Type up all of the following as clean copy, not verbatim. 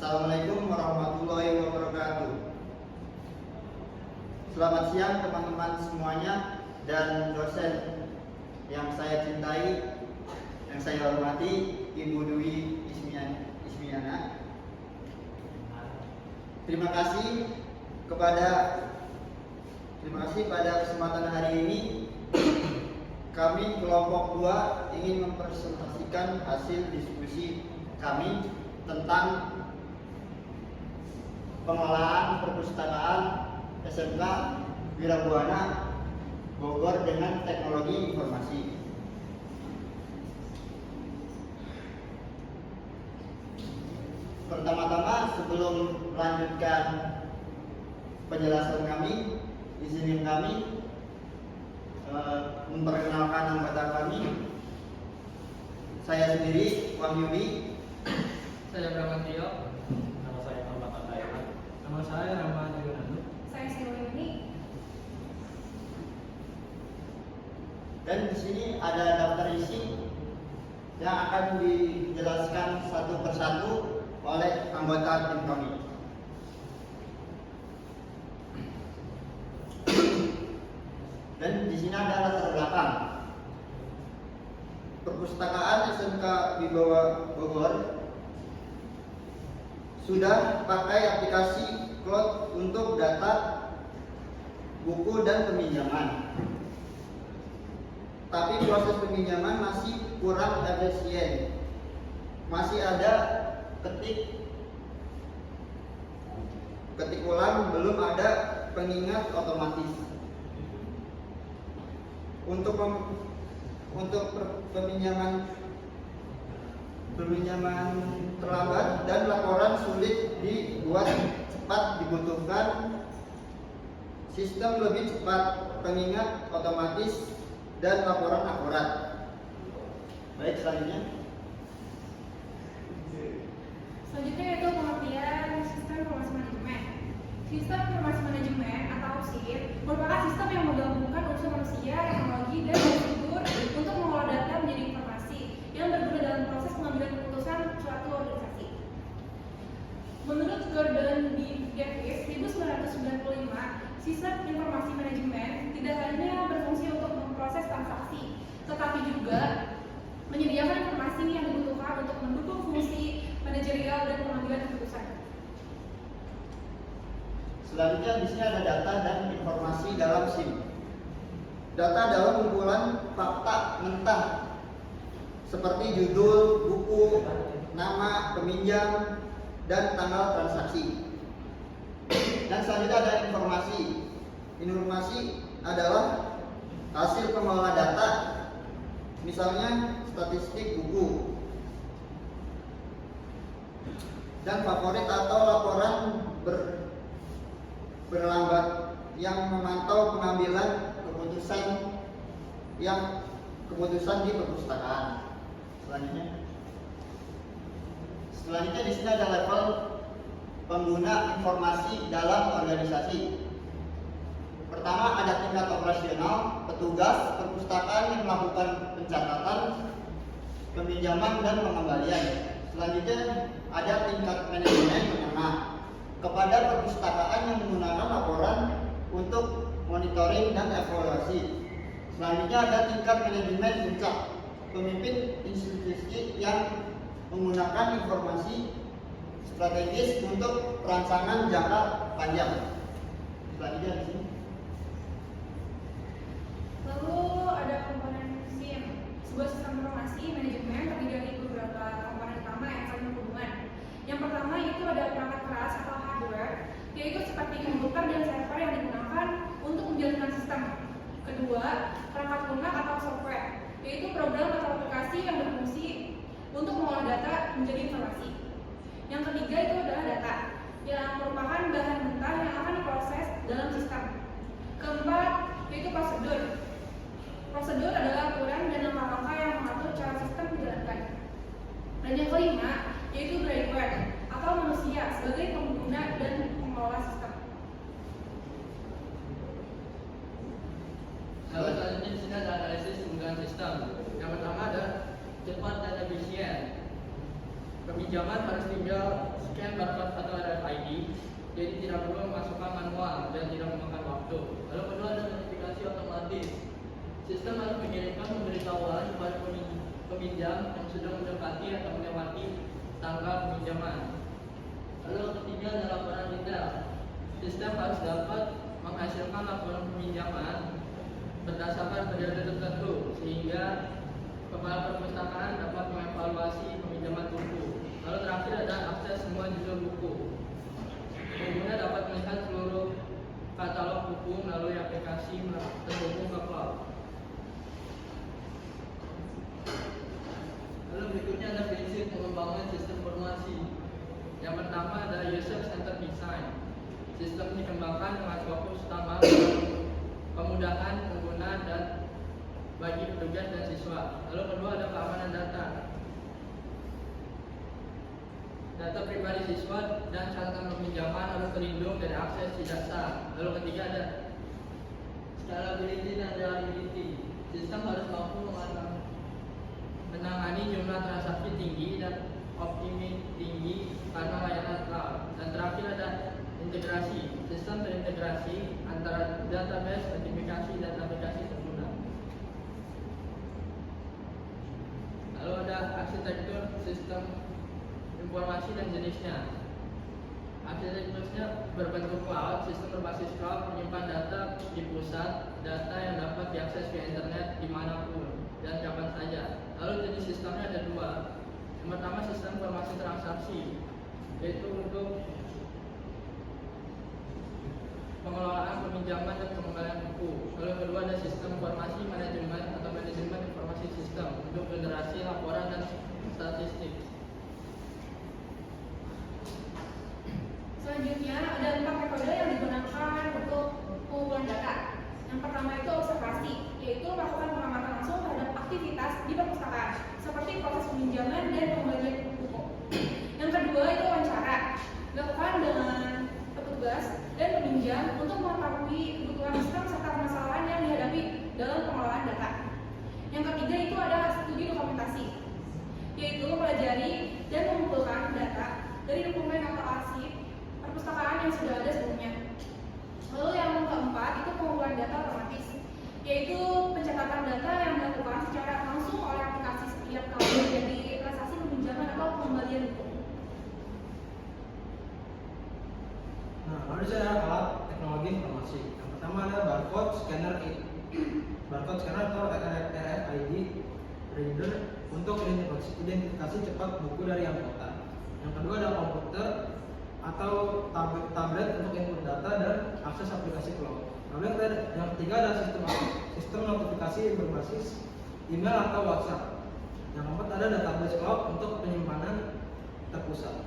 Assalamualaikum warahmatullahi wabarakatuh. Selamat siang teman-teman semuanya dan dosen yang saya cintai, yang saya hormati, Ibu Dwi Ismiana. Terima kasih pada kesempatan hari ini. Kami kelompok 2 ingin mempresentasikan hasil diskusi kami tentang pengelolaan perpustakaan SMK Wirabuana Bogor dengan teknologi informasi. Pertama-tama sebelum melanjutkan penjelasan kami, izinin kami memperkenalkan anggota kami. Saya sendiri, Wahyudi. Saya Bramantio. Nama saya Muhammad Atayana. Nama saya Rama Yunanu. Saya Silwini. Dan di sini ada daftar isi yang akan dijelaskan satu persatu oleh anggota tim kami. Dan di sini ada latar belakang. Perpustakaan SMK Wibawa Bogor sudah pakai aplikasi cloud untuk data buku dan peminjaman. Tapi proses peminjaman masih kurang efisien. Masih ada ketik ulang, belum ada pengingat otomatis. Untuk peminjaman terlambat dan laporan sulit dibuat cepat, dibutuhkan sistem lebih cepat, pengingat otomatis, dan laporan akurat. Baik, selanjutnya. Selanjutnya yaitu pengertian sistem informasi manajemen. Sistem informasi manajemen atau SIM merupakan sistem yang menggabungkan unsur manusia, teknologi, dan prosedur untuk mengolah data menjadi informasi yang berguna dalam proses pengambilan keputusan suatu organisasi. Menurut Gordon D. Davis 1995, sistem informasi manajemen tidak hanya berfungsi untuk memproses transaksi, tetapi juga menyediakan informasi yang dibutuhkan untuk mendukung fungsi manajerial dan pengambilan keputusan. Selanjutnya di sini ada data dan informasi dalam SIM. Data adalah kumpulan fakta mentah seperti judul, buku, nama peminjam, dan tanggal transaksi. Dan selanjutnya ada informasi. Informasi adalah hasil pengelola data, misalnya statistik buku, dan favorit atau laporan berlambat yang memantau pengambilan keputusan di perpustakaan. Selanjutnya di sini ada level pengguna informasi dalam organisasi. Pertama ada tingkat operasional, petugas perpustakaan yang melakukan pencatatan, peminjaman, dan pengembalian. Selanjutnya ada tingkat manajemen menengah, kepada perpustakaan yang menggunakan laporan untuk monitoring dan evaluasi. Selanjutnya ada tingkat manajemen puncak, pemimpin institusi yang menggunakan informasi strategis untuk perancangan jangka panjang. Selanjutnya di sini. Lalu ada komponen SIM, sebuah sistem informasi manajemen terdiri dari beberapa komponen utama yang saling berhubungan. Yang pertama itu ada perangkat keras atau hardware, yaitu seperti komputer dan server yang digunakan untuk menjalankan sistem. Kedua, perangkat lunak atau software, yaitu program atau aplikasi yang berfungsi untuk mengolah data menjadi informasi. Yang ketiga itu adalah data, yang merupakan bahan mentah yang akan diproses dalam sistem. Keempat, yaitu prosedur. Prosedur adalah aturan dan langkah-langkah yang mengatur cara sistem dijalankan. Dan yang kelima, yaitu brainware atau manusia sebagai pengguna dan pengelola sistem. Lalu selanjutnya di sini ada analisis penggunaan sistem. Yang pertama ada cepat dan efisien. Peminjaman harus tinggal scan barcode Sistem harus mengirimkan pemberitahuan kepada peminjam yang sudah mendekati atau melewati tanggal peminjaman. Lalu yang ketiga adalah laporan detail. Sistem harus dapat menghasilkan laporan peminjaman berdasarkan periode tertentu sehingga kepala perpustakaan dapat mengevaluasi peminjaman buku. Lalu terakhir ada akses semua judul buku. Pengguna dapat melihat seluruh katalog buku melalui aplikasi terhubung ke cloud. Lalu berikutnya ada prinsip pengembangan sistem informasi. Yang pertama ada user centered design. Sistem dikembangkan dengan fokus utama kemudahan pengguna dan bagi petugas dan siswa. Lalu kedua ada keamanan data. Data pribadi siswa dan catatan peminjaman harus terlindung dari akses tidak sah. Lalu ketiga ada scalability dan reliability. Sistem harus mampu menangani jumlah transaksi tinggi dan optimis tinggi karena layanan cloud. Dan terakhir ada integrasi. Sistem terintegrasi antara database, notifikasi, dan aplikasi pengguna. Lalu ada arsitektur sistem informasi dan jenisnya. Arsitekturnya berbentuk cloud, sistem berbasis cloud menyimpan data di pusat, data yang dapat diakses via internet dimanapun dan kapan saja. Lalu jenis sistemnya ada dua. Yang pertama sistem informasi transaksi, yaitu untuk pengelolaan peminjaman dan pengembalian buku. Lalu kedua ada sistem informasi manajemen atau manajemen informasi sistem untuk generasi laporan dan statistik. Selanjutnya ada 4 metode yang digunakan untuk pengumpulan data. Yang pertama itu observasi, yaitu melakukan pengamatan langsung terhadap aktivitas di perpustakaan, seperti proses peminjaman dan pengembalian buku. Yang kedua itu wawancara, dilakukan dengan petugas dan peminjam untuk mengetahui kebutuhan sistem serta permasalahan yang dihadapi dalam pengelolaan data. Yang ketiga itu ada studi dokumentasi, yaitu mempelajari dan mengumpulkan data dari dokumen atau arsip perpustakaan yang sudah ada sebelumnya. Lalu yang keempat itu pengumpulan data otomatis, yaitu pencatatan data yang dilakukan secara langsung oleh aplikasi setiap kali terjadi transaksi peminjaman atau pengembalian buku. Nah, lalu ada alat teknologi informasi. Yang pertama ada barcode scanner barcode scanner atau RFID reader untuk identifikasi cepat buku dari anggota. Yang kedua ada komputer atau tablet untuk input data dan akses aplikasi cloud. Lalu yang ketiga ada sistem notifikasi berbasis email atau WhatsApp. Yang keempat ada database cloud untuk penyimpanan terpusat.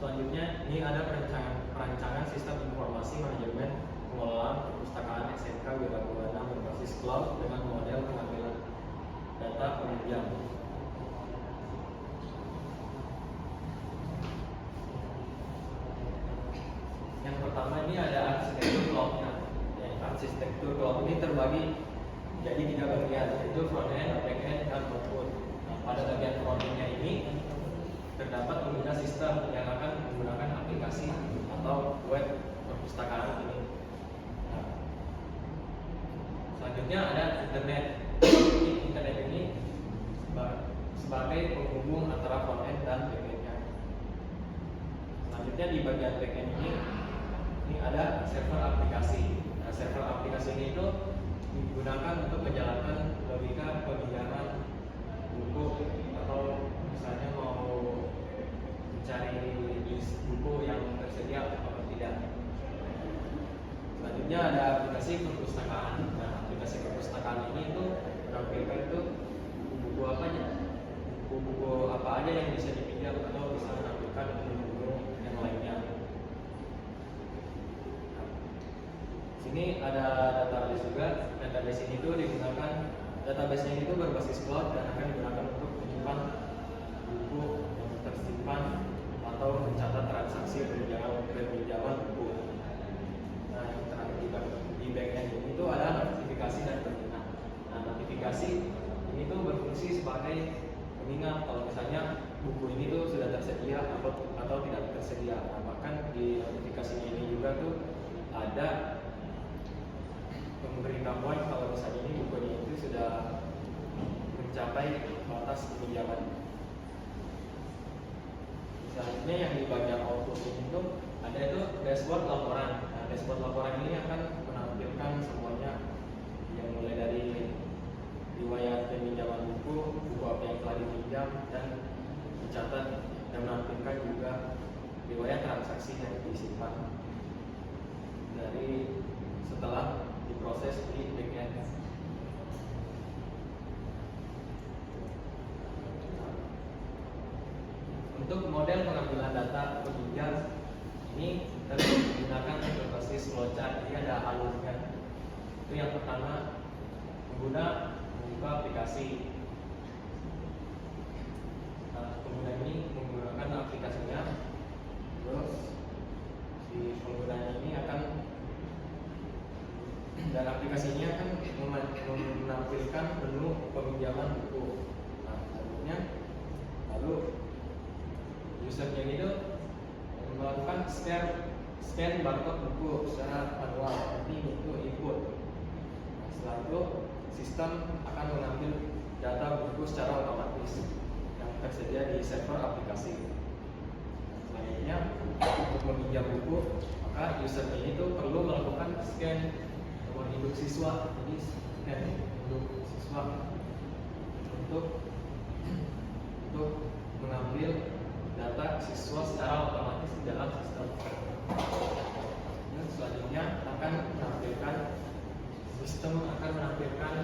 Selanjutnya ini ada perancangan sistem informasi manajemen pengelolaan perpustakaan SMK Wirabudana berbasis cloud dengan model pengambilan data peminjam. Yang pertama ini ada arsitektur cloud-nya. Arsitektur cloud ini terbagi jadi 3 bagian, yaitu front end, back end, dan output. Nah, pada bagian front end-nya ini terdapat pengguna sistem yang akan menggunakan aplikasi atau web perpustakaan ini. Nah, selanjutnya ada internet. Internet ini sebagai penghubung antara front end dan back end-nya. Selanjutnya di bagian back end ini ada server aplikasi. Nah, server aplikasi ini itu digunakan untuk menjalankan logika peminjaman buku atau misalnya mau mencari list buku yang tersedia atau tidak. Selanjutnya ada aplikasi perpustakaan. Nah, aplikasi perpustakaan ini itu menampilkan itu buku apa aja, buku apa aja yang bisa dipinjam atau bisa menampilkan buku yang lainnya. Sini ada database juga. Database ini tuh digunakan, database-nya itu berbasis cloud dan akan digunakan untuk menyimpan buku yang tersimpan atau mencatat transaksi peminjaman buku. Nah, yang terakhir di backend ini tuh ada notifikasi dan pengingat. Nah, notifikasi ini tuh berfungsi sebagai pengingat kalau misalnya buku ini tuh sudah tersedia atau tidak tersedia. Nah, bahkan di notifikasinya ini juga tuh ada pemberitahuan kalau misalnya ini bukunya itu sudah mencapai batas pinjaman. Selanjutnya yang di bagian output ini tuh ada itu dashboard laporan. Nah, dashboard laporan ini akan menampilkan semuanya yang mulai dari riwayat peminjaman buku, buku apa yang telah dipinjam dan dicatat, dan menampilkan juga riwayat transaksi yang disimpan dari setelah diproses di backend. Untuk model pengambilan data peminjam ini kita menggunakan berbasis flowchart. Jadi ada alurnya. Itu yang pertama, pengguna membuka aplikasi. Pengguna ini menggunakan aplikasinya, terus si pengguna ini akan, dan aplikasi ini akan menampilkan menu peminjaman buku. Nah, selanjutnya lalu usernya itu melakukan scan barcode buku secara manual, nanti itu input. Nah, setelah itu sistem akan mengambil data buku secara otomatis yang tersedia di server aplikasi. Selanjutnya untuk meminjam buku, maka user ini tuh perlu melakukan scan nomor induk siswa. Jadi scan induk siswa untuk mengambil data siswa secara otomatis di dalam sistem. Selanjutnya sistem akan menampilkan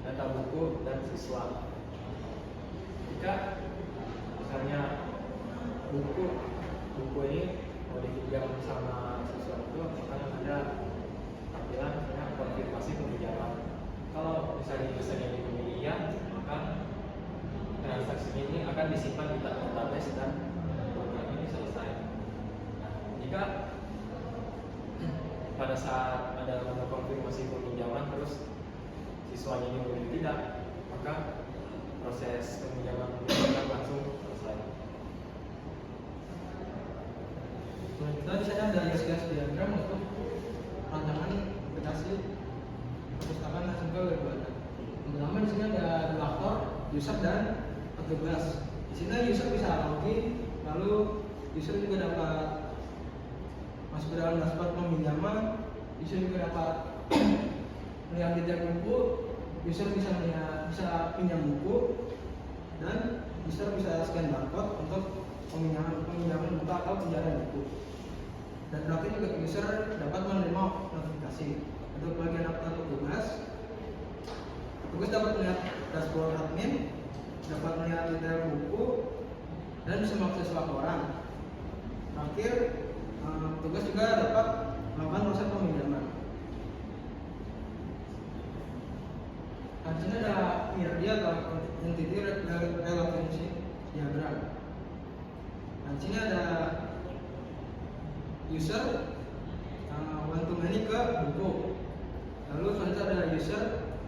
data buku dan siswa. Jika misalnya buku ini mau dipinjam sama siswa itu akan ada tampilan misalnya konfirmasi peminjaman. Kalau misalnya usernya dipenuhi iya, maka transaksi ini akan disimpan di database dan program ini selesai. Nah, jika pada saat ada konfirmasi peminjaman terus siswanya ini belum tidak, maka proses peminjaman akan langsung selesai. Nah, kita di sini ada use diagram untuk rancangan aplikasi perpustakaan nasional Webana. Yang pertama di sini ada dua aktor, user dan petugas. Di sini user bisa login, lalu user juga dapat masuk ke dalam dashboard peminjaman. User juga dapat melihat detail buku. User bisa pinjam buku, dan user bisa scan barcode untuk peminjaman buku atau pinjaman buku. Dan terakhir juga user dapat menerima notifikasi. Untuk bagian aktor petugas dapat melihat dashboard admin, dapat melihat detail buku, dan bisa mengakses laporan. Terakhir, petugas juga dapat melakukan proses peminjaman. Nah, di sini ada dia atau entity relevancy diagram. Nah, di sini ada user one to many ke buku. Lalu selanjutnya ada user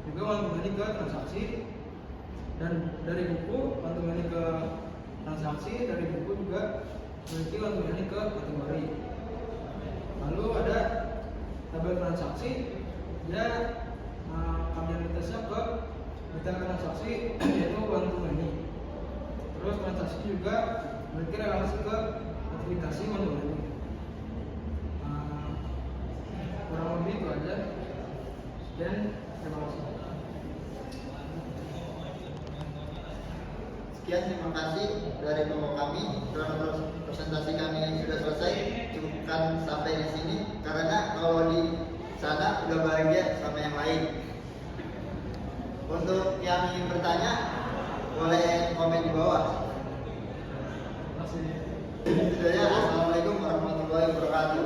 juga one to many ke transaksi, dan dari buku one to many ke transaksi, dari buku juga memiliki one to many ke kategori. Lalu ada tabel transaksi, dia kapabilitasnya ke detail transaksi yaitu one to many. Terus transaksi juga memiliki relasi ke aplikasi one to many. Kurang lebih itu aja. Dan terima kasih. Sekian, terima kasih dari kelompok kami. Presentasi kami sudah selesai. Cukupkan sampai di sini karena kalau di sana udah bahagia sama yang lain. Untuk yang ingin bertanya boleh komen di bawah. Terima kasih. Assalamualaikum warahmatullahi wabarakatuh.